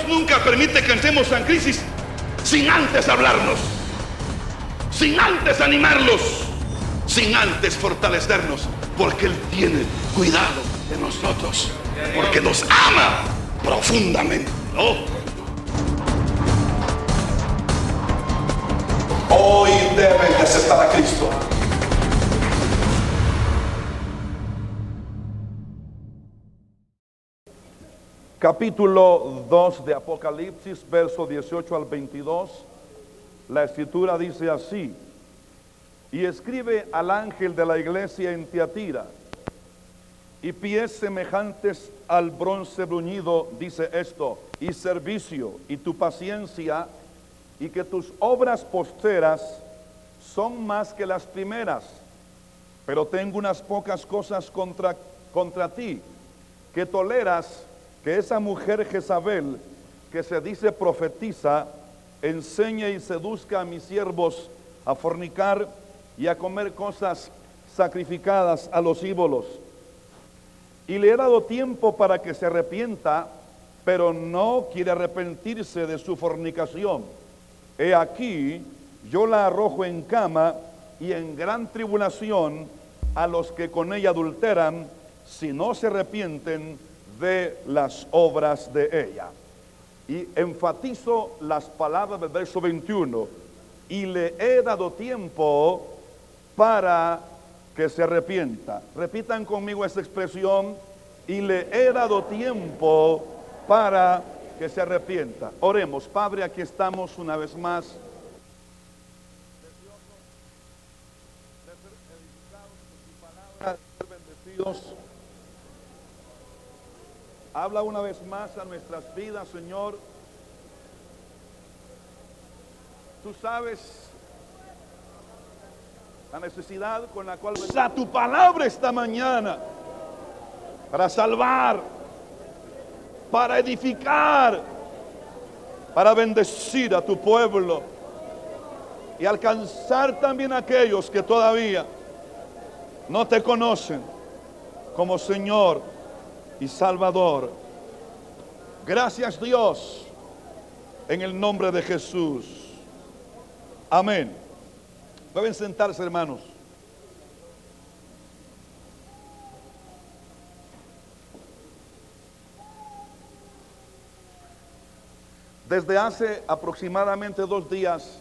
nunca permite que entremos en crisis sin antes hablarnos, sin antes animarlos, sin antes fortalecernos, porque Él tiene cuidado de nosotros, porque nos ama profundamente. Hoy deben de aceptar a Cristo. Capítulo 2 de Apocalipsis, verso 18 al 22. La escritura dice así: y escribe al ángel de la iglesia en Tiatira, y pies semejantes al bronce bruñido, dice esto: y servicio y tu paciencia, y que tus obras posteras son más que las primeras, pero tengo unas pocas cosas contra ti, que toleras que esa mujer Jezabel, que se dice profetiza, enseñe y seduzca a mis siervos a fornicar y a comer cosas sacrificadas a los ídolos. Y le he dado tiempo para que se arrepienta, pero no quiere arrepentirse de su fornicación. He aquí, yo la arrojo en cama y en gran tribulación a los que con ella adulteran, si no se arrepienten de las obras de ella. Y enfatizo las palabras del verso 21: y le he dado tiempo para que se arrepienta. Repitan conmigo esa expresión: y le he dado tiempo para que se arrepienta. Oremos. Padre, aquí estamos una vez más, de ser edificados por tu palabra, de ser bendecidos. Habla una vez más a nuestras vidas, Señor. Tú sabes la necesidad con la cual usa tu palabra esta mañana, para salvar, para edificar, para bendecir a tu pueblo y alcanzar también a aquellos que todavía no te conocen como Señor y Salvador. Gracias, Dios, en el nombre de Jesús. Amén. Pueden sentarse, hermanos. Desde hace aproximadamente 2 días,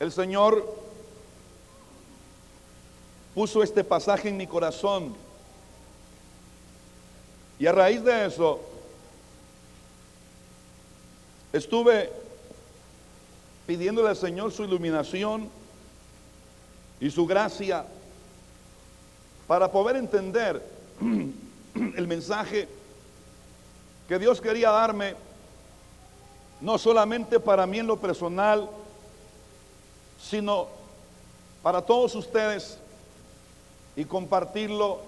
el Señor puso este pasaje en mi corazón. Y a raíz de eso, estuve pidiéndole al Señor su iluminación y su gracia para poder entender el mensaje que Dios quería darme, no solamente para mí en lo personal, sino para todos ustedes, y compartirlo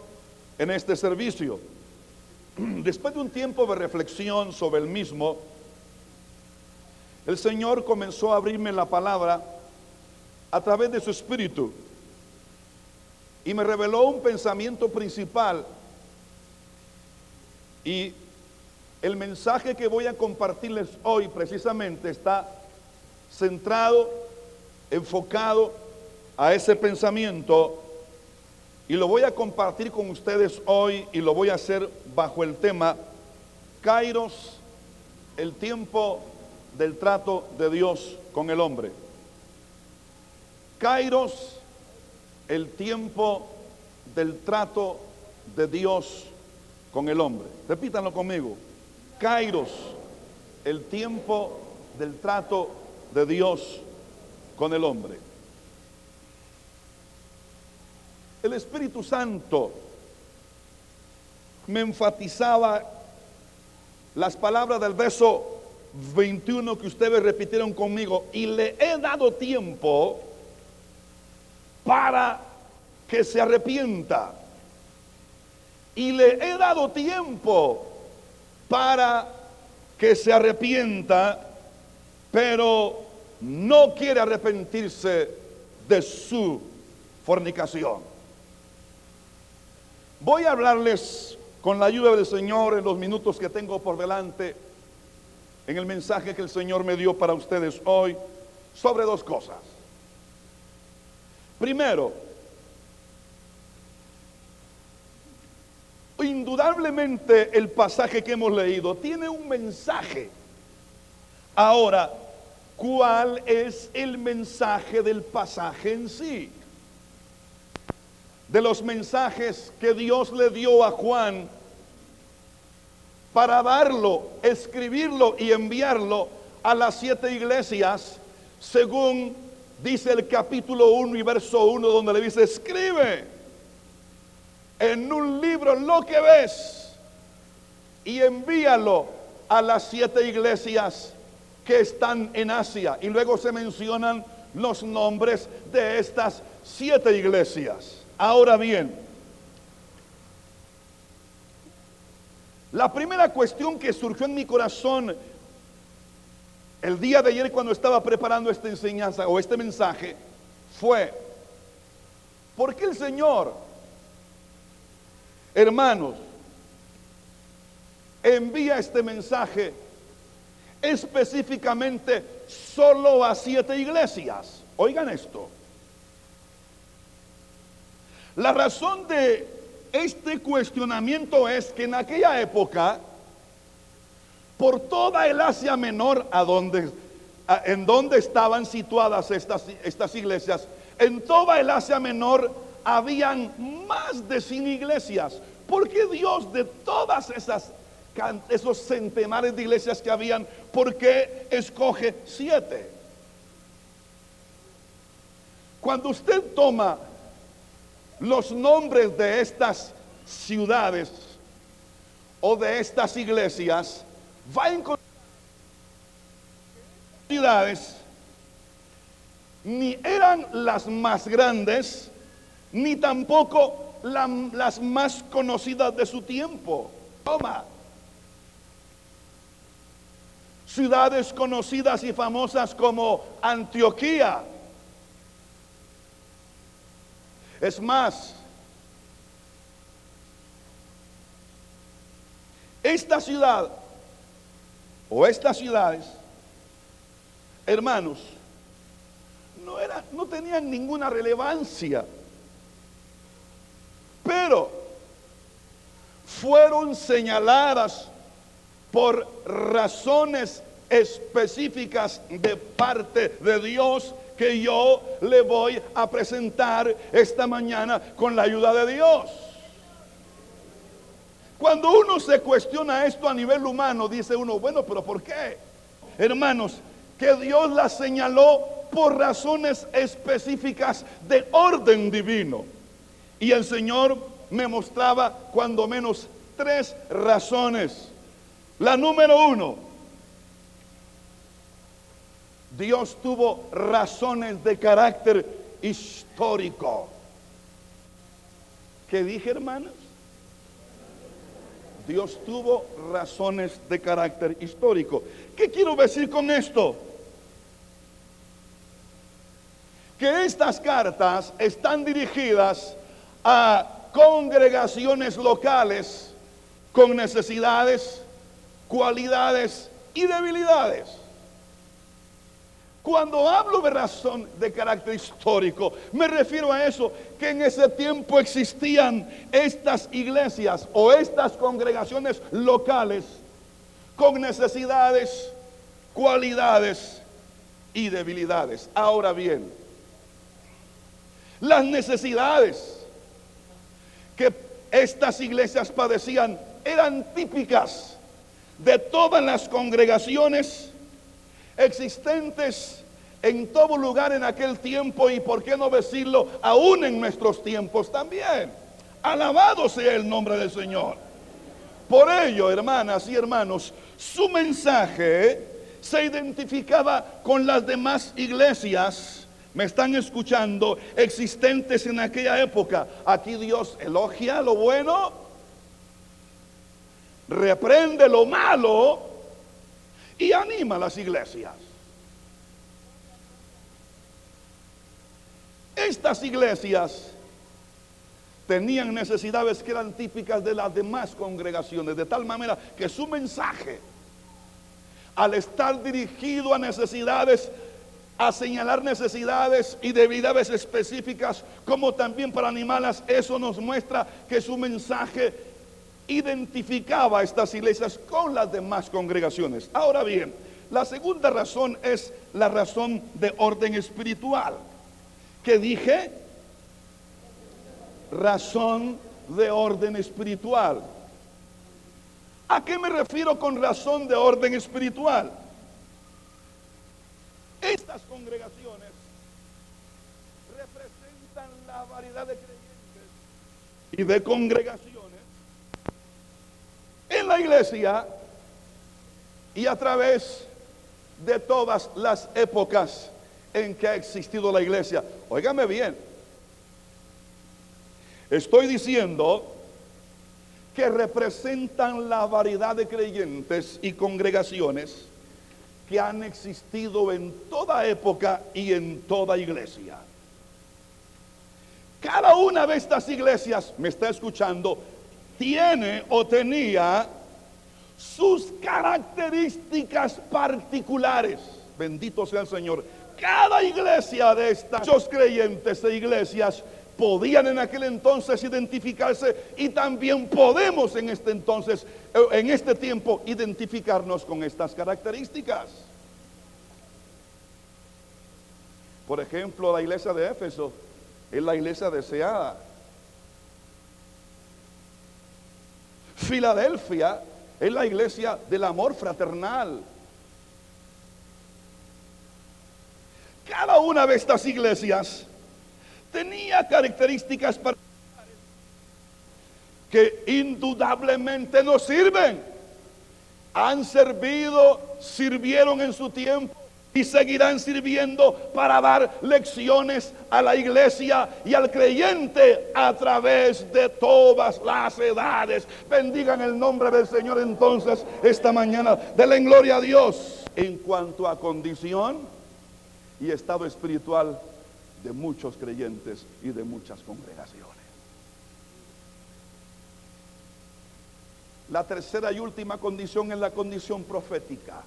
en este servicio. Después de un tiempo de reflexión sobre el mismo, el Señor comenzó a abrirme la palabra a través de su Espíritu y me reveló un pensamiento principal, y el mensaje que voy a compartirles hoy precisamente está centrado, enfocado a ese pensamiento, y lo voy a compartir con ustedes hoy, y lo voy a hacer bajo el tema Kairos, el tiempo del trato de Dios con el hombre. Kairos, el tiempo del trato de Dios con el hombre. Repítanlo conmigo. Kairos, el tiempo del trato de Dios con el hombre. El Espíritu Santo me enfatizaba las palabras del verso 21 que ustedes repitieron conmigo: y le he dado tiempo para que se arrepienta. Y le he dado tiempo para que se arrepienta, pero no quiere arrepentirse de su fornicación. Voy a hablarles con la ayuda del Señor, en los minutos que tengo por delante, en el mensaje que el Señor me dio para ustedes hoy, sobre dos cosas. Primero, indudablemente el pasaje que hemos leído tiene un mensaje. Ahora, ¿cuál es el mensaje del pasaje en sí? De los mensajes que Dios le dio a Juan para darlo, escribirlo y enviarlo a las 7 iglesias, según dice el capítulo 1 y verso 1, donde le dice: escribe en un libro lo que ves y envíalo a las 7 iglesias que están en Asia. Y luego se mencionan los nombres de estas 7 iglesias. Ahora bien, la primera cuestión que surgió en mi corazón el día de ayer, cuando estaba preparando esta enseñanza o este mensaje, fue: ¿por qué el Señor, hermanos, envía este mensaje específicamente solo a 7 iglesias? Oigan esto. La razón de este cuestionamiento es que en aquella época, por toda el Asia Menor, en donde estaban situadas estas iglesias, en toda el Asia Menor habían más de 100 iglesias. ¿Por qué Dios, de todas esos centenares de iglesias que habían, por qué escoge 7? Cuando usted toma los nombres de estas ciudades o de estas iglesias, va a encontrar ciudades ni eran las más grandes, ni tampoco las más conocidas de su tiempo. Toma ciudades conocidas y famosas como Antioquía. Es más, esta ciudad o estas ciudades, hermanos, no tenían ninguna relevancia, pero fueron señaladas por razones específicas de parte de Dios, que yo le voy a presentar esta mañana con la ayuda de Dios. Cuando uno se cuestiona esto a nivel humano, dice uno: bueno, pero ¿por qué? Hermanos, que Dios la señaló por razones específicas de orden divino. Y el Señor me mostraba cuando menos 3 razones. La número 1, Dios tuvo razones de carácter histórico. ¿Qué dije, hermanos? Dios tuvo razones de carácter histórico. ¿Qué quiero decir con esto? Que estas cartas están dirigidas a congregaciones locales con necesidades, cualidades y debilidades. Cuando hablo de razón de carácter histórico, me refiero a eso, que en ese tiempo existían estas iglesias o estas congregaciones locales con necesidades, cualidades y debilidades. Ahora bien, las necesidades que estas iglesias padecían eran típicas de todas las congregaciones existentes en todo lugar en aquel tiempo, y por qué no decirlo, aún en nuestros tiempos también. Alabado sea el nombre del Señor. Por ello, hermanas y hermanos, su mensaje se identificaba con las demás iglesias, me están escuchando, existentes en aquella época. Aquí Dios elogia lo bueno, reprende lo malo y anima a las iglesias. Estas iglesias tenían necesidades que eran típicas de las demás congregaciones, de tal manera que su mensaje, al estar dirigido a necesidades, a señalar necesidades y debilidades específicas, como también para animarlas, eso nos muestra que su mensaje identificaba a estas iglesias con las demás congregaciones. Ahora bien, la segunda razón es la razón de orden espiritual. ¿Qué dije? Razón de orden espiritual. ¿A qué me refiero con razón de orden espiritual? Estas congregaciones representan la variedad de creyentes y de congregaciones en la iglesia y a través de todas las épocas en que ha existido la iglesia. Óigame bien, estoy diciendo que representan la variedad de creyentes y congregaciones que han existido en toda época y en toda iglesia. Cada una de estas iglesias, me está escuchando, tiene o tenía sus características particulares. Bendito sea el Señor. Cada iglesia de estas, muchos creyentes de iglesias podían en aquel entonces identificarse, y también podemos en este entonces, en este tiempo, identificarnos con estas características. Por ejemplo, la iglesia de Éfeso es la iglesia deseada. Filadelfia es la iglesia del amor fraternal. Cada una de estas iglesias tenía características particulares que indudablemente nos sirven. Han servido, sirvieron en su tiempo y seguirán sirviendo para dar lecciones a la iglesia y al creyente a través de todas las edades. Bendigan el nombre del Señor entonces esta mañana. Denle gloria a Dios. En cuanto a condición y estado espiritual de muchos creyentes y de muchas congregaciones. La tercera y última condición es la condición profética.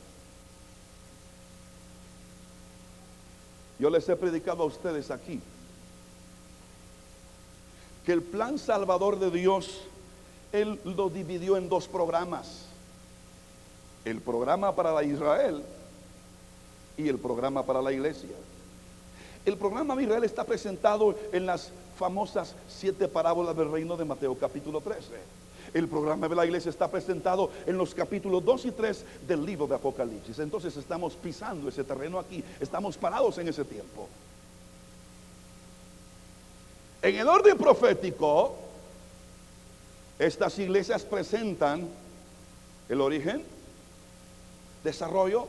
Yo les he predicado a ustedes aquí que el plan salvador de Dios, Él lo dividió en dos programas: el programa para la Israel y el programa para la iglesia. El programa de Israel está presentado en las famosas 7 parábolas del reino de Mateo capítulo 13. El programa de la iglesia está presentado en los capítulos 2 y 3 del libro de Apocalipsis. Entonces estamos pisando ese terreno aquí, estamos parados en ese tiempo. En el orden profético, estas iglesias presentan el origen, desarrollo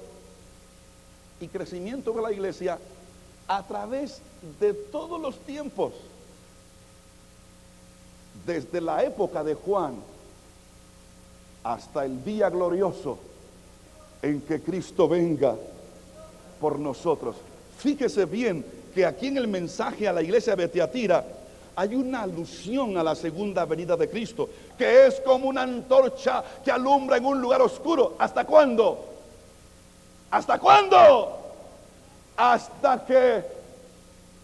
y crecimiento de la iglesia a través de todos los tiempos, desde la época de Juan hasta el día glorioso en que Cristo venga por nosotros. Fíjese bien que aquí en el mensaje a la iglesia de Tiatira hay una alusión a la segunda venida de Cristo, que es como una antorcha que alumbra en un lugar oscuro. ¿Hasta cuándo? ¿Hasta cuándo? Hasta que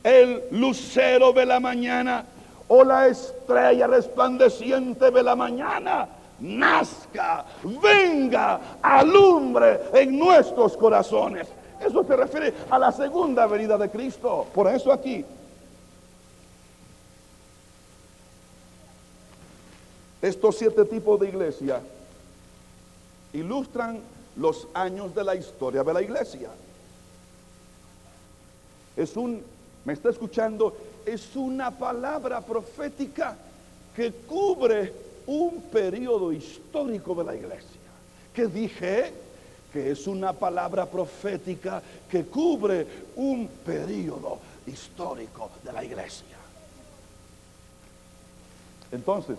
el lucero de la mañana o la estrella resplandeciente de la mañana nazca, venga, alumbre en nuestros corazones. Eso se refiere a la segunda venida de Cristo. Por eso aquí estos 7 tipos de iglesia ilustran los años de la historia de la iglesia. ¿Me está escuchando? Es una palabra profética que cubre un periodo histórico de la iglesia. ¿Qué dije? Que es una palabra profética que cubre un periodo histórico de la iglesia. Entonces,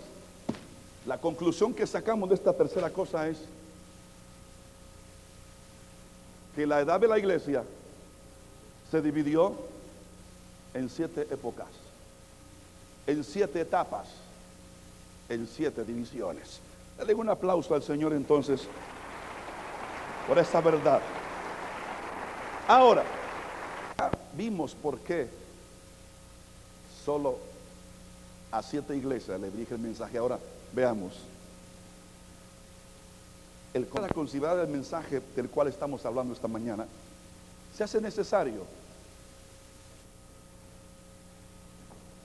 la conclusión que sacamos de esta tercera cosa es que la edad de la iglesia se dividió en 7 épocas. en 7 etapas, en 7 divisiones. Le doy un aplauso al Señor entonces por esta verdad. Ahora, vimos por qué solo a 7 iglesias le dirige el mensaje. Ahora veamos para considerar el mensaje del cual estamos hablando esta mañana. Se hace necesario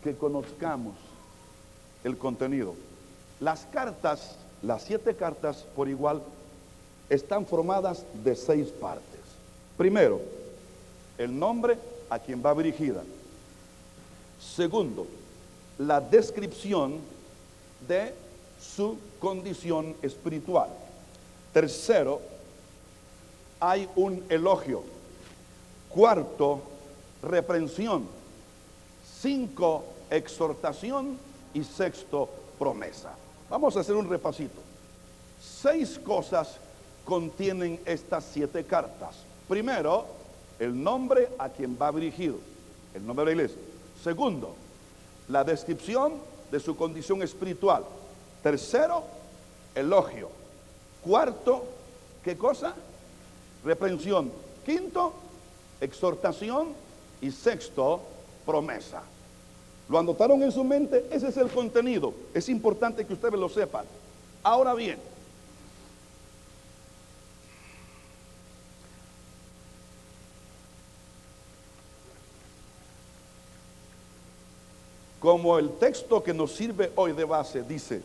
que conozcamos el contenido. Las cartas, las 7 cartas por igual, están formadas de 6 partes. Primero, el nombre a quien va dirigida. Segundo, la descripción de su condición espiritual. Tercero, hay un elogio. Cuarto, reprensión. 5, exhortación. Y 6, promesa. Vamos a hacer un repasito. 6 cosas contienen estas 7 cartas. Primero, el nombre a quien va dirigido, el nombre de la iglesia. Segundo, la descripción de su condición espiritual. Tercero, elogio. Cuarto, ¿qué cosa? Reprensión. Quinto, exhortación. Y 6, promesa. ¿Lo anotaron en su mente? Ese es el contenido. Es importante que ustedes lo sepan. Ahora bien, como el texto que nos sirve hoy de base dice: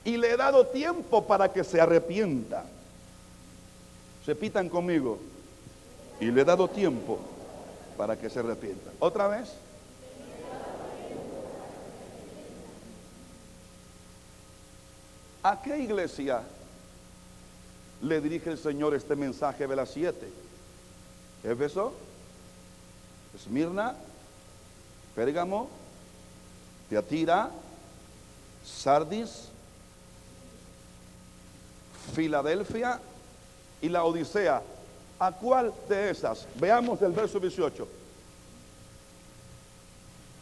y le he dado tiempo para que se arrepienta. Repitan conmigo: y le he dado tiempo para que se arrepienta. Otra vez. ¿A qué iglesia le dirige el Señor este mensaje de las 7? Éfeso, Esmirna, Pérgamo, Tiatira, Sardis, Filadelfia y la Odisea. ¿A cuál de esas? Veamos el verso 18.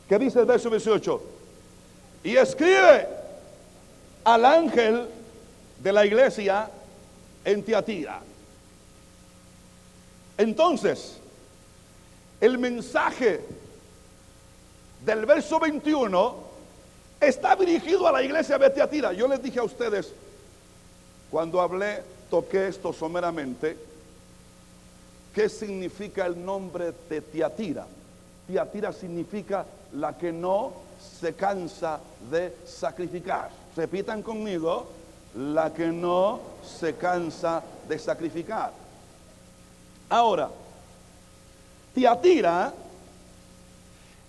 ¿Qué dice el verso 18? Y escribe al ángel de la iglesia en Tiatira. Entonces, el mensaje del verso 21 está dirigido a la iglesia de Tiatira. Yo les dije a ustedes, cuando toqué esto someramente, ¿qué significa el nombre de Tiatira? Tiatira significa la que no se cansa de sacrificar. Repitan conmigo: la que no se cansa de sacrificar. Ahora, Tiatira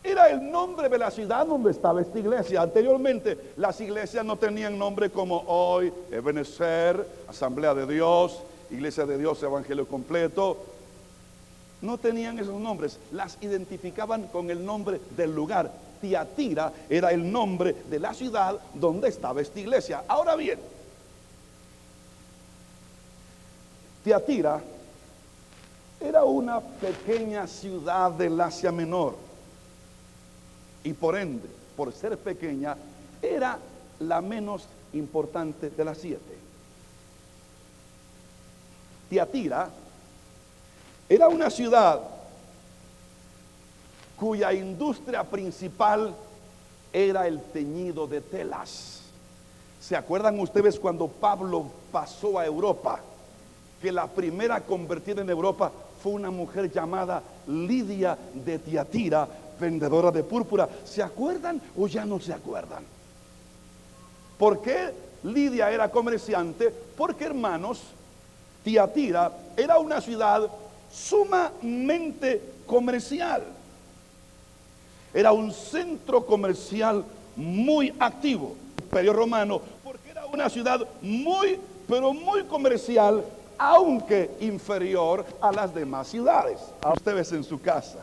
era el nombre de la ciudad donde estaba esta iglesia. Anteriormente las iglesias no tenían nombre como hoy: Ebenezer, Asamblea de Dios, Iglesia de Dios, Evangelio Completo. No tenían esos nombres, las identificaban con el nombre del lugar. Tiatira era el nombre de la ciudad donde estaba esta iglesia. Ahora bien, Tiatira era una pequeña ciudad del Asia Menor y por ende, por ser pequeña, era la menos importante de las 7. Tiatira era una ciudad cuya industria principal era el teñido de telas. ¿Se acuerdan ustedes cuando Pablo pasó a Europa? Que la primera convertida en Europa fue una mujer llamada Lidia de Tiatira, vendedora de púrpura. ¿Se acuerdan o ya no se acuerdan? ¿Por qué Lidia era comerciante? Porque, hermanos, Tiatira era una ciudad sumamente comercial. Era un centro comercial muy activo, Imperio Romano, porque era una ciudad muy, pero muy comercial, aunque inferior a las demás ciudades. A ustedes en su casa,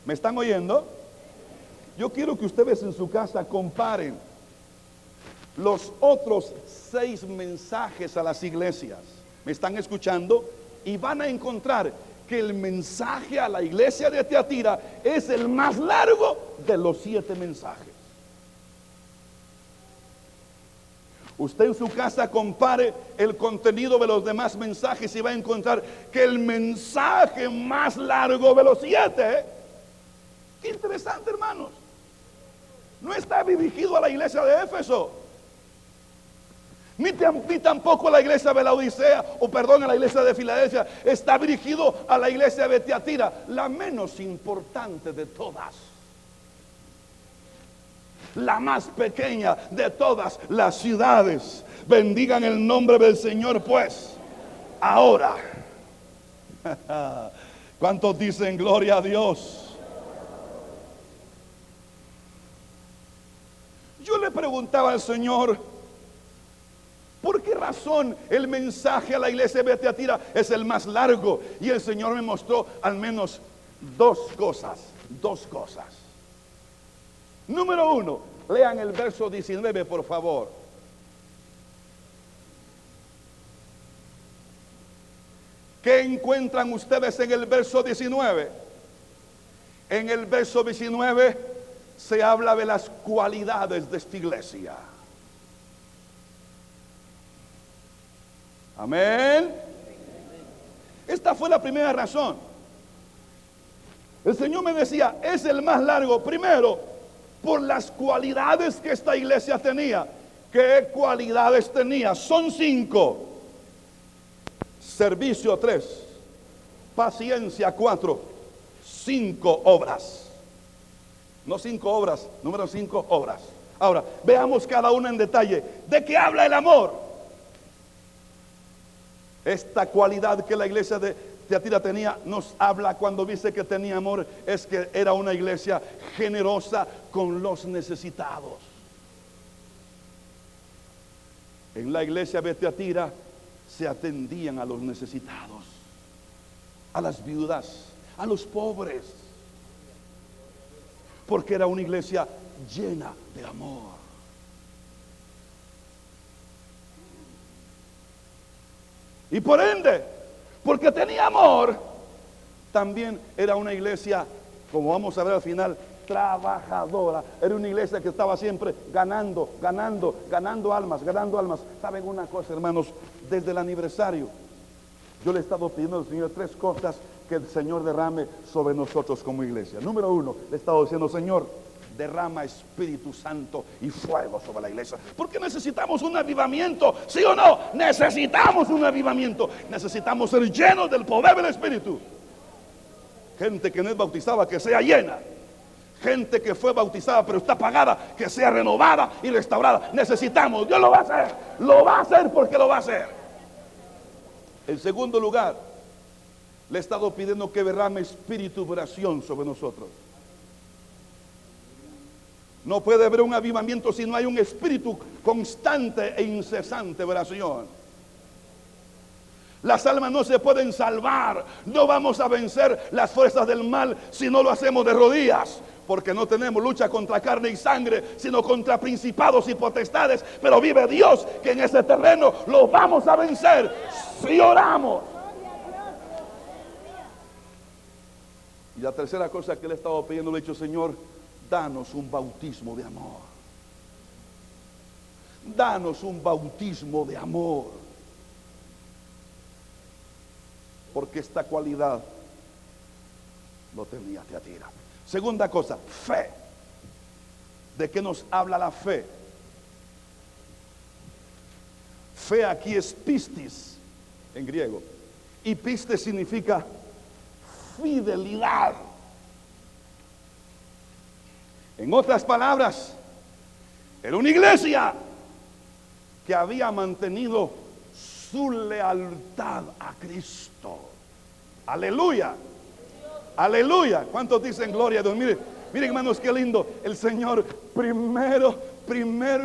¿me están oyendo? Yo quiero que ustedes en su casa comparen los otros 6 mensajes a las iglesias. ¿Me están escuchando? Y van a encontrar que el mensaje a la iglesia de Tiatira es el más largo de los 7 mensajes. Usted en su casa compare el contenido de los demás mensajes y va a encontrar que el mensaje más largo de los 7, qué interesante, hermanos, no está dirigido a la iglesia de Éfeso, ni tampoco a la iglesia de la Odisea, a la iglesia de Filadelfia. Está dirigido a la iglesia de Tiatira, la menos importante de todas, la más pequeña de todas las ciudades. Bendigan el nombre del Señor, pues. Ahora, ¿cuántos dicen gloria a Dios? Yo le preguntaba al Señor, ¿por qué razón el mensaje a la iglesia de Tiatira es el más largo? Y el Señor me mostró al menos dos cosas. Número 1, lean el verso 19, por favor. ¿Qué encuentran ustedes en el verso 19? En el verso 19 se habla de las cualidades de esta iglesia. Amén. Esta fue la primera razón. El Señor me decía, es el más largo, primero, por las cualidades que esta iglesia tenía. ¿Qué cualidades tenía? Son 5. Servicio 3. Paciencia 4. 5 obras. No 5 obras, número 5 obras. Ahora, veamos cada una en detalle. ¿De qué habla el amor? Esta cualidad que la iglesia de Tiatira tenía, nos habla cuando dice que tenía amor, es que era una iglesia generosa con los necesitados. En la iglesia de Tiatira se atendían a los necesitados, a las viudas, a los pobres, porque era una iglesia llena de amor. Y por ende, porque tenía amor, también era una iglesia, como vamos a ver al final, trabajadora. Era una iglesia que estaba siempre ganando almas. ¿Saben una cosa, hermanos? Desde el aniversario, yo le he estado pidiendo al Señor 3 cosas que el Señor derrame sobre nosotros como iglesia. Número 1, le he estado diciendo, Señor, derrama Espíritu Santo y fuego sobre la iglesia, porque necesitamos un avivamiento, ¿sí o no? Necesitamos un avivamiento, necesitamos ser llenos del poder del Espíritu. Gente que no es bautizada, que sea llena. Gente que fue bautizada pero está apagada, que sea renovada y restaurada. Necesitamos, Dios lo va a hacer porque lo va a hacer. En segundo lugar, le he estado pidiendo que derrame espíritu de oración sobre nosotros. No puede haber un avivamiento si no hay un espíritu constante e incesante de oración. Las almas no se pueden salvar. No vamos a vencer las fuerzas del mal si no lo hacemos de rodillas, porque no tenemos lucha contra carne y sangre, sino contra principados y potestades. Pero vive Dios, que en ese terreno lo vamos a vencer si oramos. Y la tercera cosa que le he estado pidiendo, le he dicho, Señor, danos un bautismo de amor. Danos un bautismo de amor. Porque esta cualidad lo tenía Tiatira. Segunda cosa, fe. ¿De qué nos habla la fe? Fe aquí es pistis en griego. Y pistis significa fidelidad. En otras palabras, era una iglesia que había mantenido su lealtad a Cristo. Aleluya. Aleluya. ¿Cuántos dicen gloria a Dios? Miren, hermanos, qué lindo. El Señor primero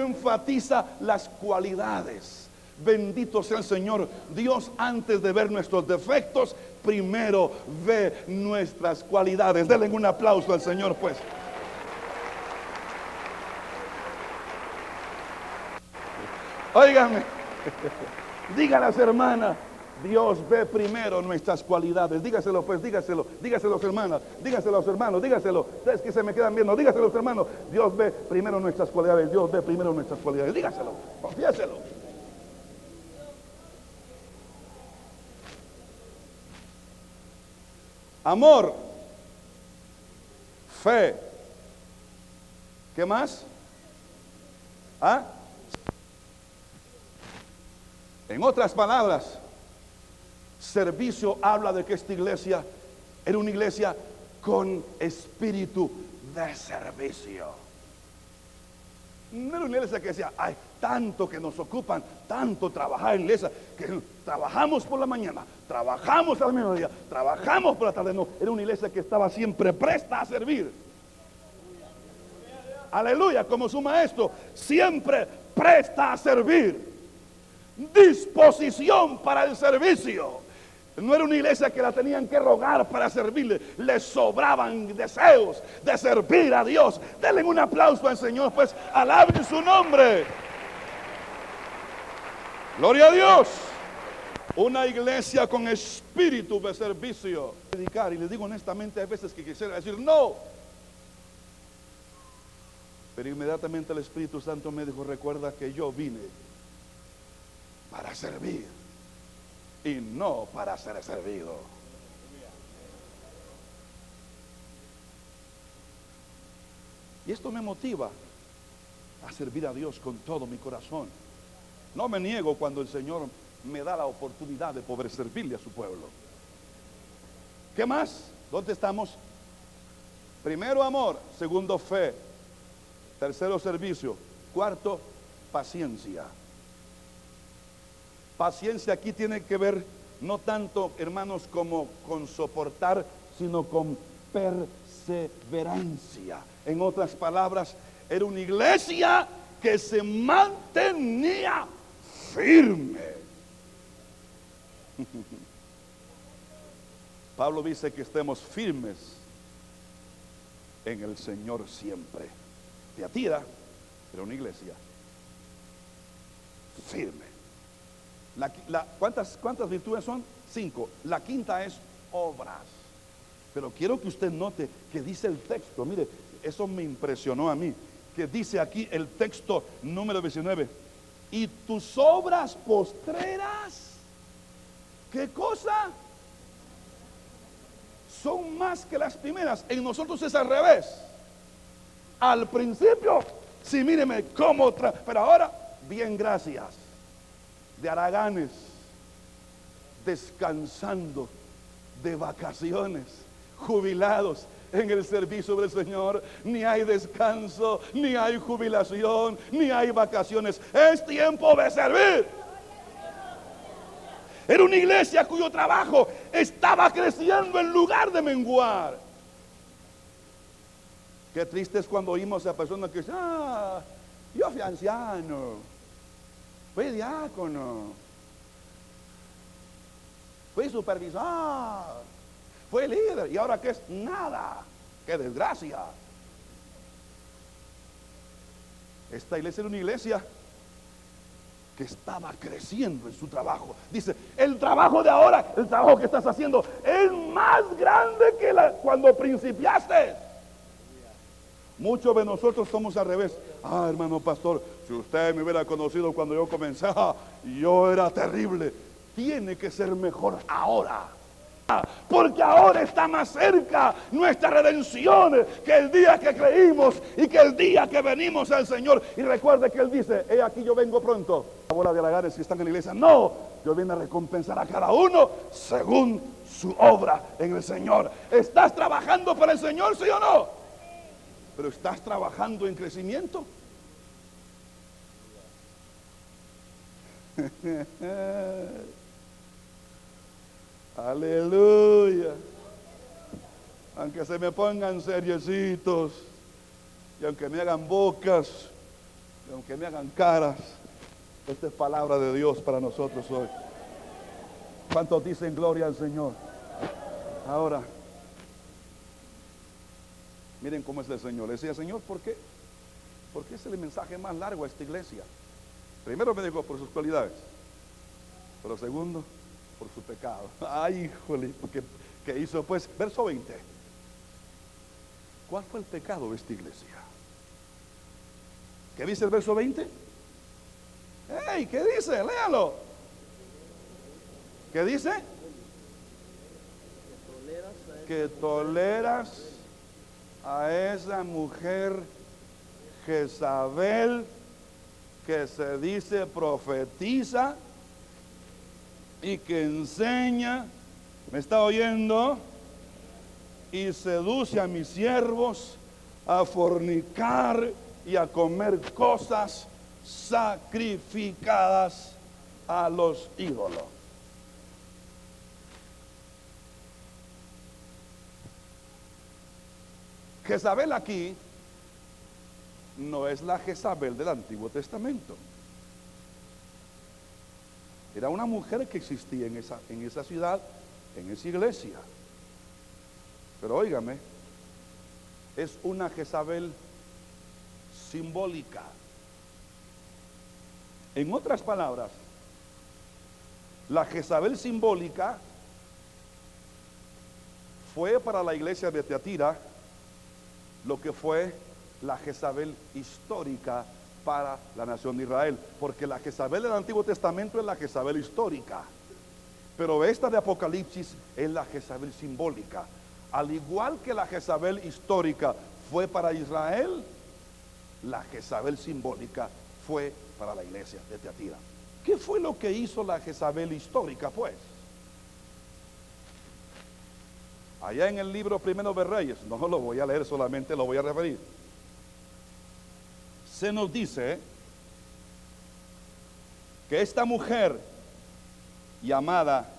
enfatiza las cualidades. Bendito sea el Señor. Dios, antes de ver nuestros defectos, primero ve nuestras cualidades. Denle un aplauso al Señor, pues. Óigame, dígale a su hermana, Dios ve primero nuestras cualidades. Dígaselo pues, dígaselo hermanas, dígaselo hermanos, dígaselo. Ustedes que se me quedan viendo, dígaselo hermanos. Dios ve primero nuestras cualidades, Dios ve primero nuestras cualidades. Dígaselo, confiéselo. Amor, fe. ¿Qué más? ¿Ah? En otras palabras, servicio habla de que esta iglesia era una iglesia con espíritu de servicio. No era una iglesia que decía, hay tanto que nos ocupan, tanto trabajar en la iglesia, que trabajamos por la mañana, trabajamos al mediodía, trabajamos por la tarde. No, era una iglesia que estaba siempre presta a servir. Aleluya, como su maestro, siempre presta a servir. Disposición para el servicio. No era una iglesia que la tenían que rogar para servirle. Les sobraban deseos de servir a Dios. Denle un aplauso al Señor, pues alaben su nombre. Gloria a Dios. Una iglesia con espíritu de servicio. Predicar, y les digo honestamente, hay veces que quisiera decir no. Pero inmediatamente el Espíritu Santo me dijo, recuerda que yo vine para servir y no para ser servido. Y esto me motiva a servir a Dios con todo mi corazón. No me niego cuando el Señor me da la oportunidad de poder servirle a su pueblo. ¿Qué más? ¿Dónde estamos? Primero, amor. Segundo, fe. Tercero, servicio. Cuarto, paciencia. Paciencia aquí tiene que ver no tanto, hermanos, como con soportar, sino con perseverancia. En otras palabras, era una iglesia que se mantenía firme. Pablo dice que estemos firmes en el Señor siempre. Tiatira era una iglesia firme. ¿Cuántas virtudes son? 5. La quinta es obras. Pero quiero que usted note que dice el texto. Mire, eso me impresionó a mí. Que dice aquí el texto número 19. Y tus obras postreras, ¿qué cosa? Son más que las primeras. En nosotros es al revés. Al principio, sí, míreme cómo pero ahora, bien, gracias. De haraganes, descansando, de vacaciones, jubilados en el servicio del Señor. Ni hay descanso, ni hay jubilación, ni hay vacaciones. Es tiempo de servir. Era una iglesia cuyo trabajo estaba creciendo en lugar de menguar. Qué triste es cuando oímos a personas que dicen, yo fui anciano, fui diácono, fui supervisor, fui líder, y ahora qué es nada. Qué desgracia. Esta iglesia era una iglesia que estaba creciendo en su trabajo. Dice, el trabajo de ahora, el trabajo que estás haciendo es más grande que cuando principiaste. Muchos de nosotros somos al revés. Hermano pastor, si usted me hubiera conocido cuando yo comencé, yo era terrible. Tiene que ser mejor ahora, porque ahora está más cerca nuestra redención que el día que creímos y que el día que venimos al Señor. Y recuerde que Él dice, he aquí yo vengo pronto. La bola de halagares que están en la iglesia, no, yo vine a recompensar a cada uno según su obra en el Señor. ¿Estás trabajando para el Señor, sí o no? Pero ¿estás trabajando en crecimiento? Aleluya. Aunque se me pongan seriecitos, y aunque me hagan bocas, y aunque me hagan caras, esta es palabra de Dios para nosotros hoy. ¿Cuántos dicen gloria al Señor? Ahora, miren cómo es el Señor. Le decía, Señor, ¿por qué? Porque es el mensaje más largo a esta iglesia. Primero me dijo por sus cualidades, pero segundo, por su pecado. Ay, híjole, ¿qué hizo? Pues, verso 20. ¿Cuál fue el pecado de esta iglesia? ¿Qué dice el verso 20? ¡Ey! ¿Qué dice? Léalo. ¿Qué dice? Que toleras a esa mujer Jezabel, que se dice profetiza y que enseña, ¿me está oyendo? Y seduce a mis siervos a fornicar y a comer cosas sacrificadas a los ídolos. Jezabel aquí no es la Jezabel del Antiguo Testamento. Era una mujer que existía en esa ciudad, en esa iglesia. Pero óigame, es una Jezabel simbólica. En otras palabras, la Jezabel simbólica fue para la iglesia de Tiatira lo que fue la Jezabel histórica para la nación de Israel, porque la Jezabel del Antiguo Testamento es la Jezabel histórica, pero esta de Apocalipsis es la Jezabel simbólica. Al igual que la Jezabel histórica fue para Israel, la Jezabel simbólica fue para la iglesia de Tiatira. ¿Qué fue lo que hizo la Jezabel histórica, pues? Allá en el libro Primero de Reyes, no lo voy a leer, solamente lo voy a referir. Se nos dice que esta mujer llamada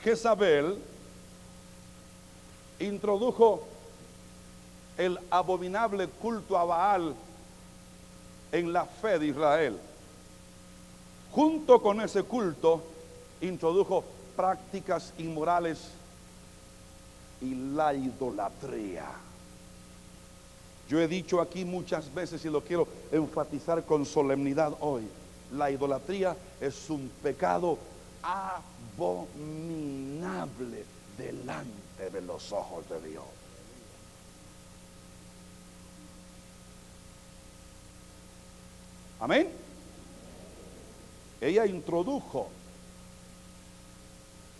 Jezabel introdujo el abominable culto a Baal en la fe de Israel. Junto con ese culto introdujo prácticas inmorales y la idolatría. Yo he dicho aquí muchas veces y lo quiero enfatizar con solemnidad hoy: la idolatría es un pecado abominable delante de los ojos de Dios. Amén. Ella introdujo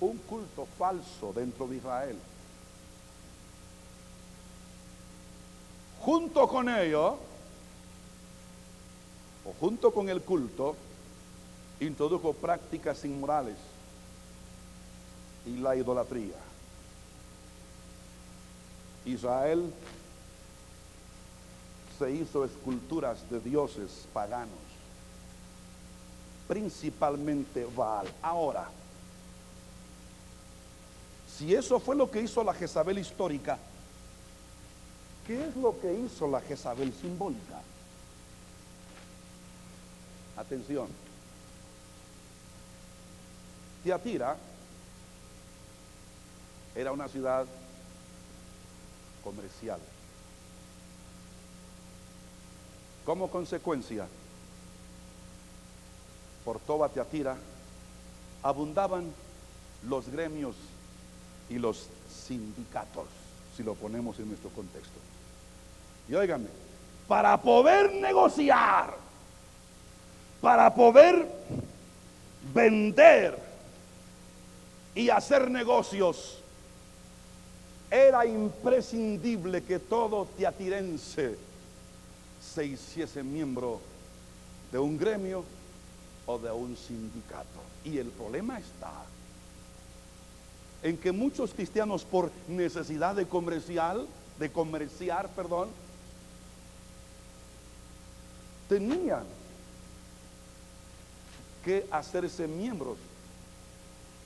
un culto falso dentro de Israel. Junto con ello, o junto con el culto, introdujo prácticas inmorales y la idolatría. Israel se hizo esculturas de dioses paganos, principalmente Baal. Ahora, si eso fue lo que hizo la Jezabel histórica, ¿qué es lo que hizo la Jezabel simbólica? Atención. Tiatira era una ciudad comercial. Como consecuencia, por toda Tiatira abundaban los gremios y los sindicatos, si lo ponemos en nuestro contexto. Y óigame, para poder negociar, para poder vender y hacer negocios, era imprescindible que todo tiatirense se hiciese miembro de un gremio o de un sindicato. Y el problema está en que muchos cristianos, por necesidad de comerciar, tenían que hacerse miembros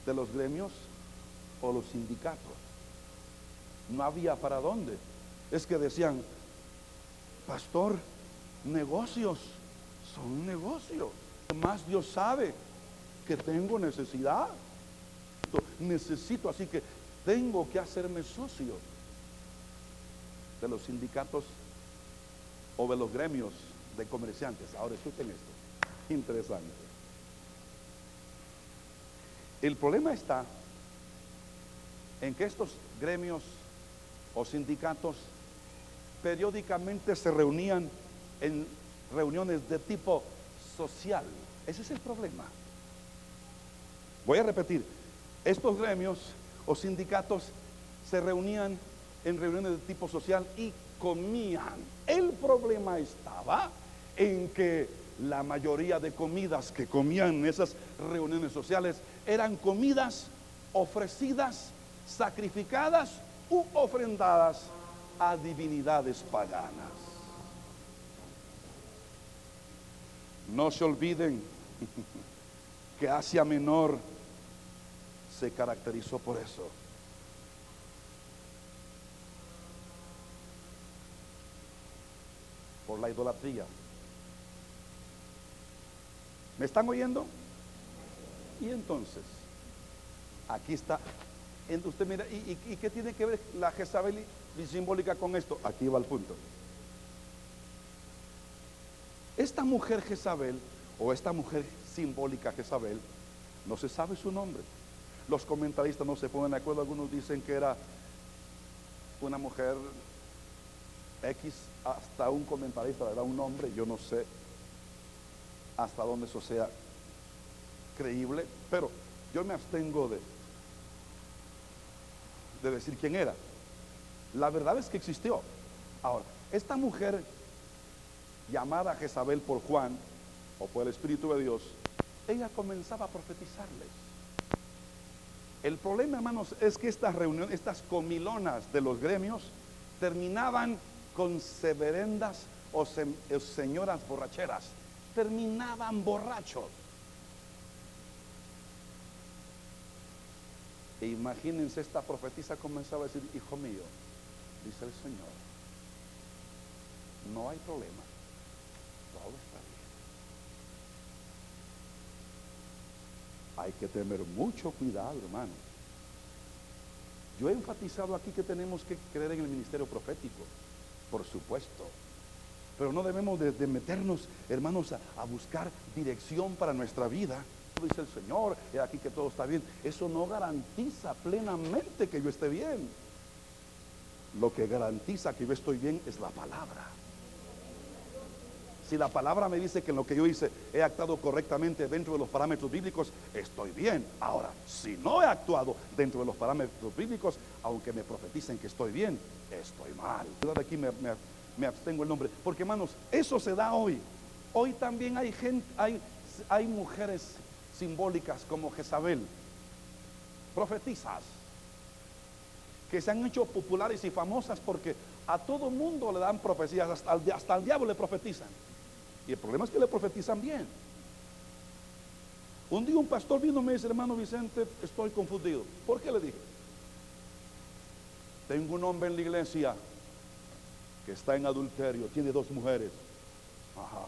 de los gremios o los sindicatos. No había para dónde. Es que decían: pastor, negocios son negocios. Además, Dios sabe que tengo necesidad. Necesito, así que tengo que hacerme socio de los sindicatos o de los gremios de comerciantes. Ahora escuchen esto, interesante. El problema está en que estos gremios o sindicatos periódicamente se reunían en reuniones de tipo social. Ese es el problema. Voy a repetir, estos gremios o sindicatos se reunían en reuniones de tipo social y comían. El problema estaba en que la mayoría de comidas que comían en esas reuniones sociales eran comidas ofrecidas, sacrificadas u ofrendadas a divinidades paganas. No se olviden que Asia Menor se caracterizó por eso. Por la idolatría. ¿Me están oyendo? Y entonces, aquí está. Usted mira, ¿y qué tiene que ver la Jezabel simbólica con esto? Aquí va el punto. Esta mujer Jezabel, o esta mujer simbólica Jezabel, no se sabe su nombre. Los comentaristas no se ponen de acuerdo. Algunos dicen que era una mujer X, hasta un comentarista le da un nombre. Yo no sé hasta dónde eso sea creíble, pero yo me abstengo de decir quién era. La verdad es que existió. Ahora, esta mujer llamada Jezabel por Juan o por el Espíritu de Dios, ella comenzaba a profetizarles. El problema, hermanos, es que estas reuniones, estas comilonas de los gremios terminaban con severendas o señoras borracheras, terminaban borrachos. E imagínense, esta profetisa comenzaba a decir: hijo mío, dice el Señor, no hay problema, todo está bien. Hay que tener mucho cuidado, hermano. Yo he enfatizado aquí que tenemos que creer en el ministerio profético, por supuesto, pero no debemos de meternos, hermanos, a buscar dirección para nuestra vida. Dice el Señor, he aquí que todo está bien. Eso no garantiza plenamente que yo esté bien. Lo que garantiza que yo estoy bien es la palabra. Si la palabra me dice que en lo que yo hice he actuado correctamente dentro de los parámetros bíblicos, estoy bien. Ahora, si no he actuado dentro de los parámetros bíblicos, aunque me profeticen que estoy bien, estoy mal. De aquí me abstengo el nombre, porque, hermanos, eso se da hoy. Hoy también hay gente, hay mujeres simbólicas como Jezabel, profetizas, que se han hecho populares y famosas porque a todo mundo le dan profecías, hasta al diablo le profetizan. Y el problema es que le profetizan bien. Un día un pastor vino y me dice: hermano Vicente, estoy confundido. ¿Por qué? Le dije: tengo un hombre en la iglesia que está en adulterio, tiene 2 mujeres. Ajá.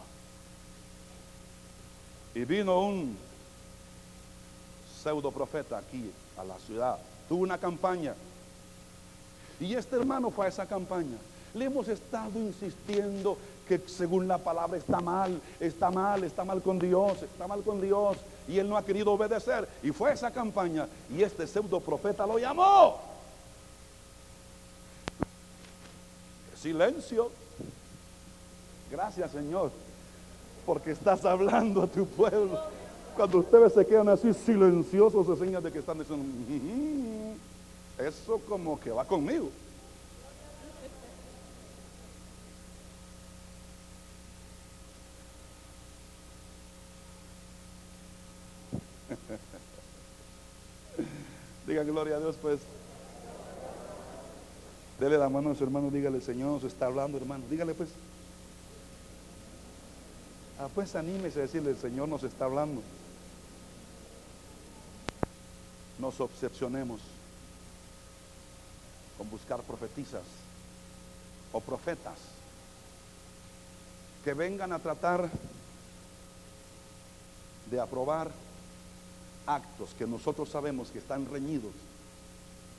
Y vino un pseudo profeta aquí a la ciudad, tuvo una campaña, y este hermano fue a esa campaña. Le hemos estado insistiendo que según la palabra está mal con Dios, y él no ha querido obedecer, y fue a esa campaña, y este pseudo profeta lo llamó. Silencio. Gracias, Señor, porque estás hablando a tu pueblo. Cuando ustedes se quedan así silenciosos, se señala de que están diciendo: eso como que va conmigo. Digan gloria a Dios, pues. Dele la mano a su hermano, dígale: Señor nos está hablando, hermano. Dígale, pues. Pues anímese a decirle: el Señor nos está hablando. Nos obsesionemos con buscar profetisas o profetas que vengan a tratar de aprobar actos que nosotros sabemos que están reñidos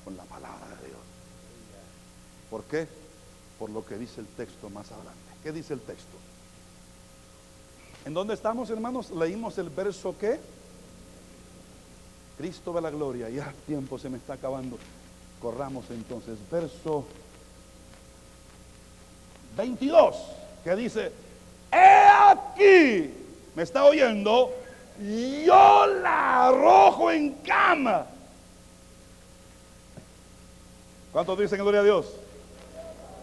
con la palabra de Dios. ¿Por qué? Por lo que dice el texto más adelante. ¿Qué dice el texto? ¿En dónde estamos, hermanos? Leímos el verso ¿qué? Cristo de la gloria. Ya el tiempo se me está acabando. Corramos entonces. Verso 22, que dice: he aquí, ¿me está oyendo? Yo la arrojo en cama. ¿Cuántos dicen gloria a Dios?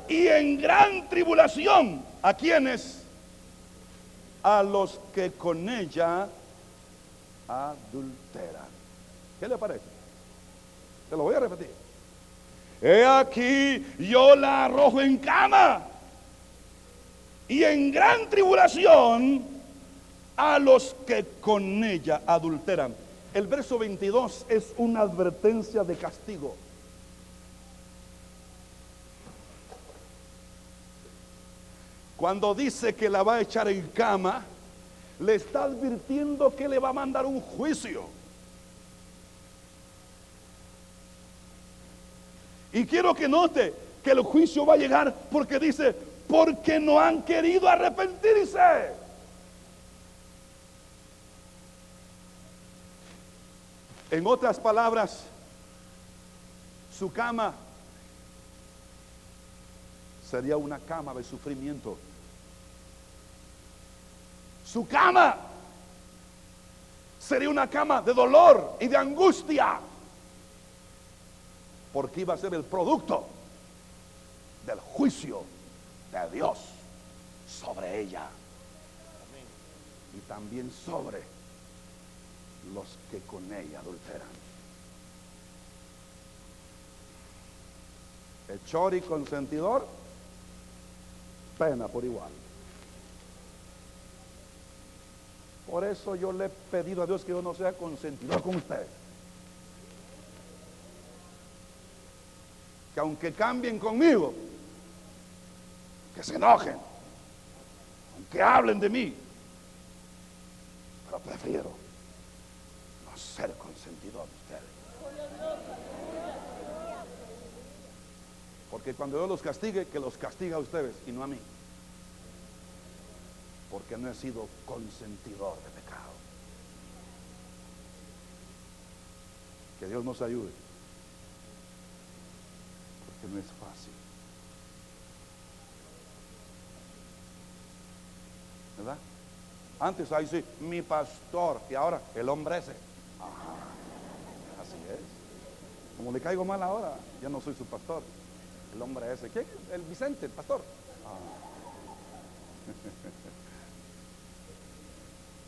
Y en gran tribulación. ¿A quiénes? A los que con ella adulteran. ¿Qué le parece? Te lo voy a repetir. He aquí, yo la arrojo en cama y en gran tribulación a los que con ella adulteran. El verso 22 es una advertencia de castigo. Cuando dice que la va a echar en cama, le está advirtiendo que le va a mandar un juicio. Y quiero que note que el juicio va a llegar porque dice, porque no han querido arrepentirse. En otras palabras, su cama sería una cama de sufrimiento. Su cama sería una cama de dolor y de angustia, porque iba a ser el producto del juicio de Dios sobre ella y también sobre los que con ella adulteran. Hechor y consentidor, pena por igual. Por eso yo le he pedido a Dios que yo no sea consentidor con usted. Que aunque cambien conmigo, que se enojen, aunque hablen de mí, pero prefiero no ser consentidor de ustedes. Porque cuando Dios los castigue, que los castigue a ustedes y no a mí. Porque no he sido consentidor de pecado. Que Dios nos ayude. Porque no es fácil. ¿Verdad? Antes ahí sí, mi pastor, y ahora el hombre ese. Ajá. Así es. Como le caigo mal ahora, ya no soy su pastor. El hombre ese. ¿Quién? El Vicente, el pastor.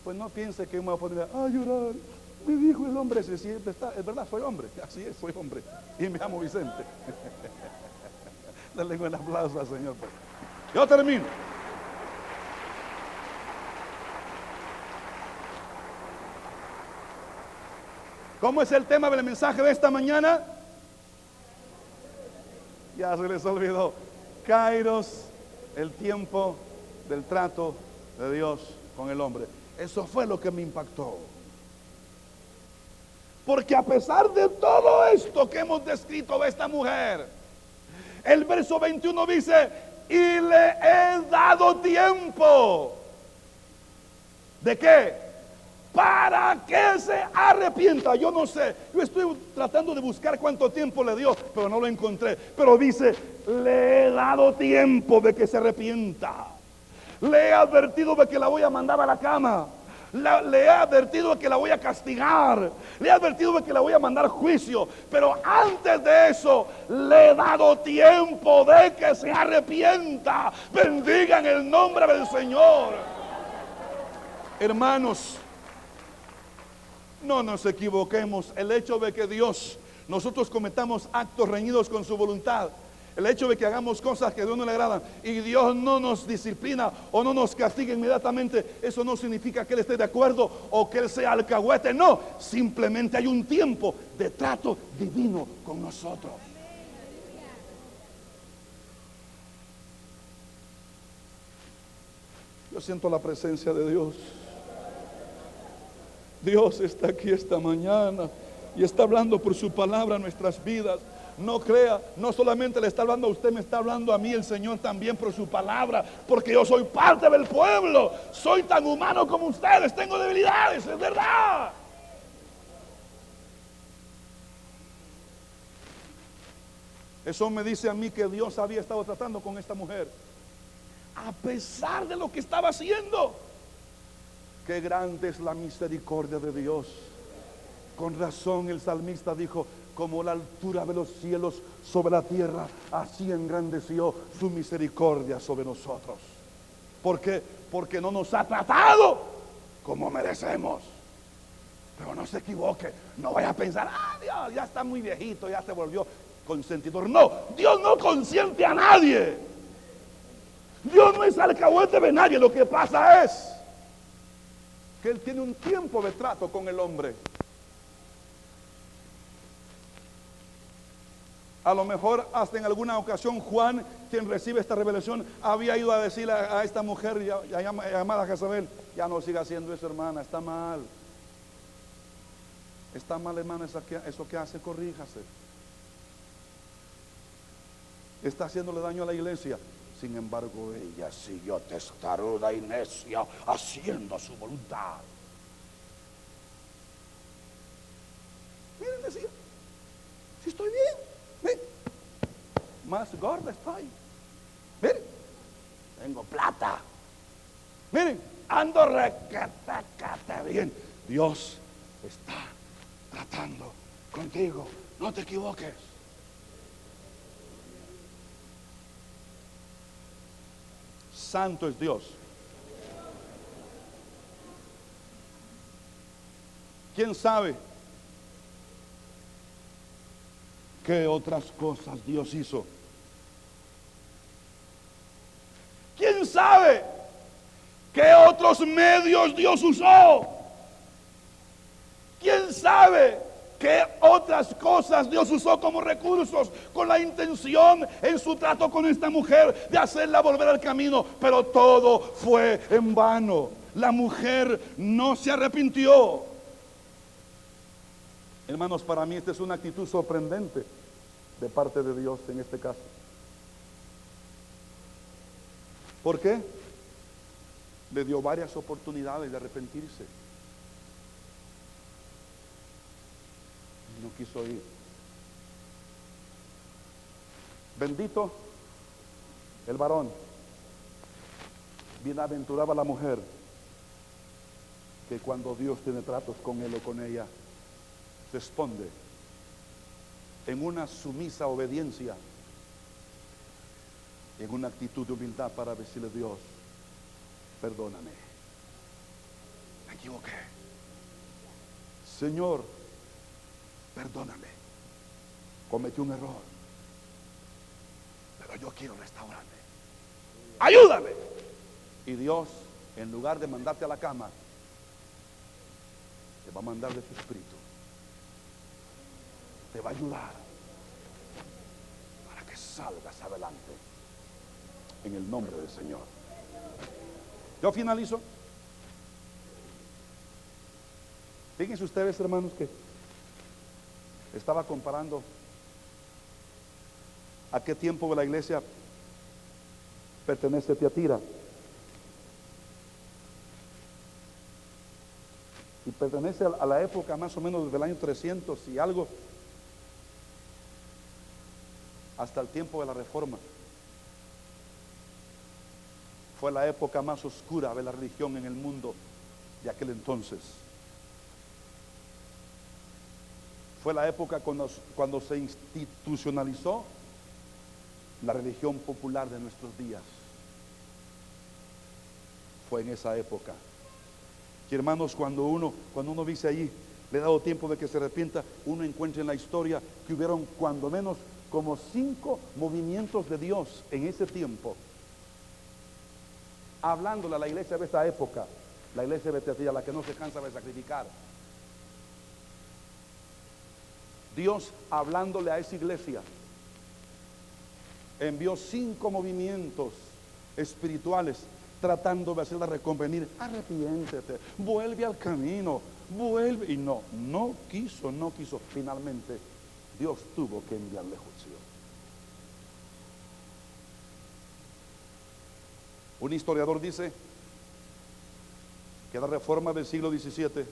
Pues no piense que me voy a poner a llorar. Me dijo el hombre ese, sí, es verdad, soy hombre. Así es, soy hombre. Y me llamo Vicente. Denle un aplauso al Señor. Pues. Yo termino. ¿Cómo es el tema del mensaje de esta mañana? Ya se les olvidó. Kairos, el tiempo del trato de Dios con el hombre. Eso fue lo que me impactó. Porque a pesar de todo esto que hemos descrito de esta mujer, el verso 21 dice, y le he dado tiempo. ¿De qué? Para que se arrepienta. Yo no sé, yo estoy tratando de buscar cuánto tiempo le dio, pero no lo encontré. Pero dice, le he dado tiempo de que se arrepienta. Le he advertido de que la voy a mandar a la cama. Le he advertido de que la voy a castigar. Le he advertido de que la voy a mandar juicio. Pero antes de eso, le he dado tiempo de que se arrepienta. Bendigan el nombre del Señor. Hermanos, no nos equivoquemos. El hecho de que nosotros cometamos actos reñidos con su voluntad, el hecho de que hagamos cosas que a Dios no le agradan y Dios no nos disciplina o no nos castiga inmediatamente, eso no significa que Él esté de acuerdo o que Él sea alcahuete. No, simplemente hay un tiempo de trato divino con nosotros. Yo siento la presencia de Dios. Dios está aquí esta mañana y está hablando por su palabra a nuestras vidas. No crea, no solamente le está hablando a usted, me está hablando a mí el Señor también por su palabra, porque yo soy parte del pueblo, soy tan humano como ustedes, tengo debilidades, es verdad. Eso me dice a mí que Dios había estado tratando con esta mujer, a pesar de lo que estaba haciendo. Qué grande es la misericordia de Dios. Con razón el salmista dijo: como la altura de los cielos sobre la tierra, así engrandeció su misericordia sobre nosotros. ¿Por qué? Porque no nos ha tratado como merecemos. Pero no se equivoque, no vaya a pensar: ah, Dios ya está muy viejito, ya se volvió consentidor. No, Dios no consiente a nadie. Dios no es alcahuete de nadie. Lo que pasa es que Él tiene un tiempo de trato con el hombre. A lo mejor hasta en alguna ocasión Juan, quien recibe esta revelación, había ido a decirle a esta mujer llamada Jezabel: ya no siga haciendo eso, hermana, está mal. Está mal, hermana, eso que hace, corríjase. Está haciéndole daño a la iglesia. Sin embargo, ella siguió testaruda y necia, haciendo su voluntad. Miren, decía: si estoy bien, ven, más gorda estoy. Miren, tengo plata. Miren, ando requete bien. Dios está tratando contigo, no te equivoques. Santo es Dios. ¿Quién sabe qué otras cosas Dios hizo? ¿Quién sabe qué otros medios Dios usó? ¿Quién sabe qué otras cosas Dios usó como recursos con la intención en su trato con esta mujer de hacerla volver al camino? Pero todo fue en vano. La mujer no se arrepintió. Hermanos, para mí esta es una actitud sorprendente de parte de Dios en este caso. ¿Por qué? Le dio varias oportunidades de arrepentirse. No quiso ir. Bendito el varón, bienaventurada la mujer, que cuando Dios tiene tratos con él o con ella, responde en una sumisa obediencia, en una actitud de humildad para decirle: Dios, perdóname, me equivoqué. Señor, perdóname, cometí un error, pero yo quiero restaurarme, ayúdame. Y Dios, en lugar de mandarte a la cama, te va a mandar de su espíritu, te va a ayudar para que salgas adelante en el nombre del Señor. Yo finalizo. Fíjense ustedes, hermanos, que estaba comparando a qué tiempo de la iglesia pertenece Tiatira. Y pertenece a la época más o menos del año 300 y algo, hasta el tiempo de la Reforma. Fue la época más oscura de la religión en el mundo de aquel entonces. Fue la época cuando se institucionalizó la religión popular de nuestros días. Fue en esa época. Y hermanos, cuando uno dice allí, le he dado tiempo de que se arrepienta, uno encuentra en la historia que hubieron cuando menos como 5 movimientos de Dios en ese tiempo, hablándole a la iglesia de esa época, la iglesia de Tiatira, la que no se cansa de sacrificar. Dios, hablándole a esa iglesia, envió 5 movimientos espirituales tratando de hacerla reconvenir. Arrepiéntete, vuelve al camino, vuelve. Y no quiso. Finalmente Dios tuvo que enviarle juicio. Un historiador dice que la reforma del siglo XVII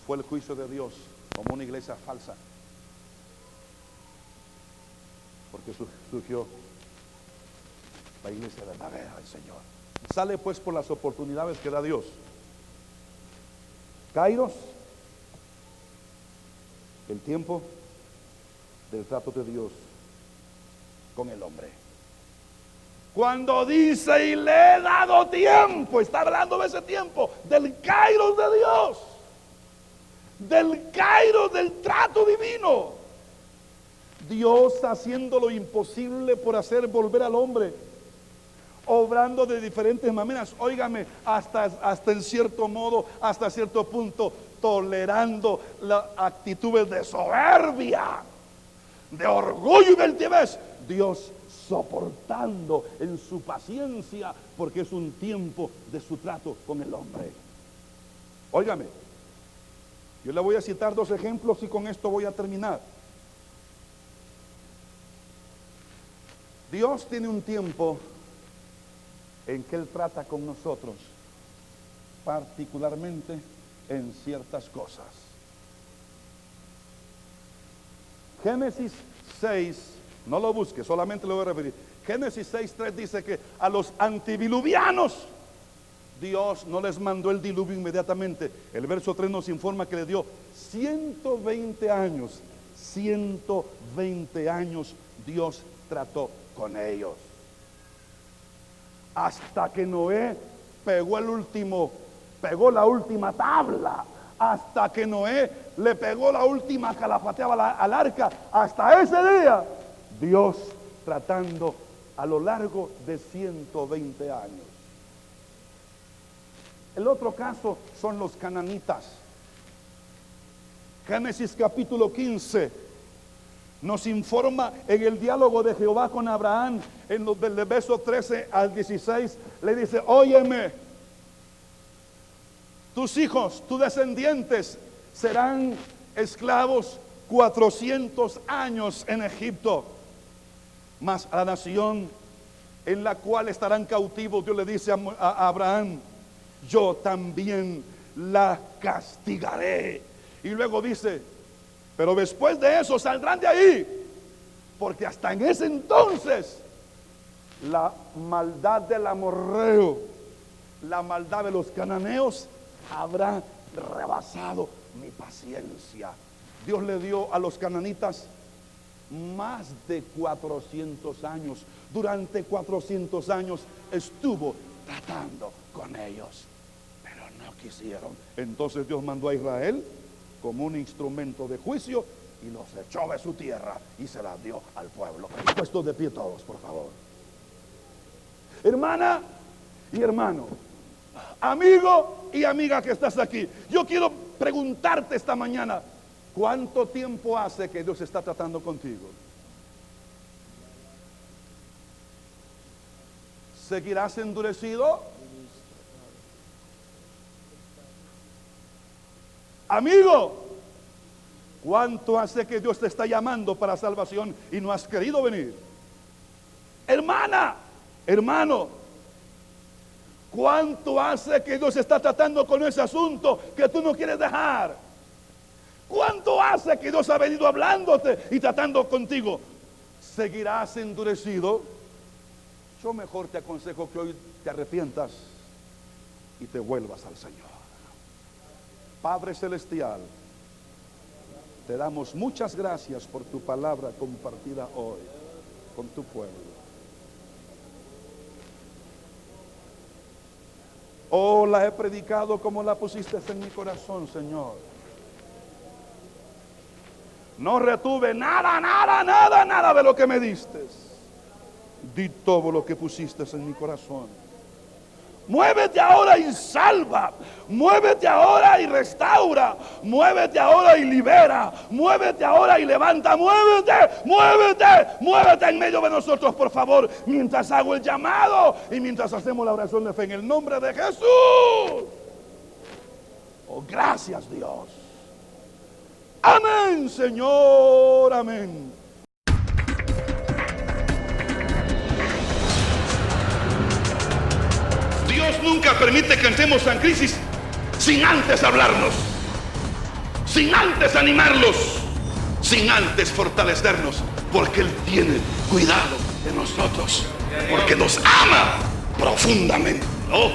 fue el juicio de Dios como una iglesia falsa. porque surgió la iglesia verdadera del Señor. Sale pues por las oportunidades que da Dios. Kairos, el tiempo del trato de Dios con el hombre. Cuando dice y le he dado tiempo, está hablando de ese tiempo, del Kairos de Dios, del Kairos del trato divino. Dios haciendo lo imposible por hacer volver al hombre, obrando de diferentes maneras, óigame, hasta en cierto modo, hasta cierto punto, tolerando las actitudes de soberbia, de orgullo y de altivez. Dios soportando en su paciencia, porque es un tiempo de su trato con el hombre. Óigame, yo le voy a citar 2 ejemplos y con esto voy a terminar. Dios tiene un tiempo en que Él trata con nosotros, particularmente en ciertas cosas. Génesis 6, no lo busque, solamente lo voy a referir. Génesis 6:3 dice que a los antediluvianos Dios no les mandó el diluvio inmediatamente. El verso 3 nos informa que le dio 120 años. 120 años Dios trató con ellos. Hasta que Noé pegó la última tabla. Hasta que Noé le pegó la última calafateaba al arca. Hasta ese día, Dios tratando a lo largo de 120 años. El otro caso son los cananitas. Génesis capítulo 15 nos informa en el diálogo de Jehová con Abraham, del verso 13 al 16, le dice: óyeme, tus hijos, tus descendientes serán esclavos 400 años en Egipto, mas a la nación en la cual estarán cautivos, Dios le dice a Abraham: yo también la castigaré. Y luego dice: pero después de eso saldrán de ahí, porque hasta en ese entonces la maldad del amorreo, la maldad de los cananeos habrá rebasado mi paciencia. Dios le dio a los cananitas más de 400 años. Durante 400 años estuvo tratando con ellos, pero no quisieron. Entonces Dios mandó a Israel como un instrumento de juicio y los echó de su tierra y se la dio al pueblo. Puestos de pie todos, por favor. Hermana y hermano, amigo y amiga que estás aquí, yo quiero preguntarte esta mañana: ¿cuánto tiempo hace que Dios está tratando contigo? ¿Seguirás endurecido? Amigo, ¿cuánto hace que Dios te está llamando para salvación y no has querido venir? Hermana, hermano, ¿cuánto hace que Dios está tratando con ese asunto que tú no quieres dejar? ¿Cuánto hace que Dios ha venido hablándote y tratando contigo? ¿Seguirás endurecido? Yo mejor te aconsejo que hoy te arrepientas y te vuelvas al Señor. Padre Celestial, te damos muchas gracias por tu palabra compartida hoy con tu pueblo. Oh, la he predicado como la pusiste en mi corazón, Señor. No retuve nada de lo que me diste. Di todo lo que pusiste en mi corazón. Muévete ahora y salva. Muévete ahora y restaura. Muévete ahora y libera. Muévete ahora y levanta. Muévete en medio de nosotros, por favor, mientras hago el llamado y mientras hacemos la oración de fe en el nombre de Jesús. Oh, gracias, Dios. Amén, Señor, amén. Dios nunca permite que entremos en crisis sin antes hablarnos, sin antes animarlos, sin antes fortalecernos. porque Él tiene cuidado de nosotros, porque nos ama profundamente. Oh,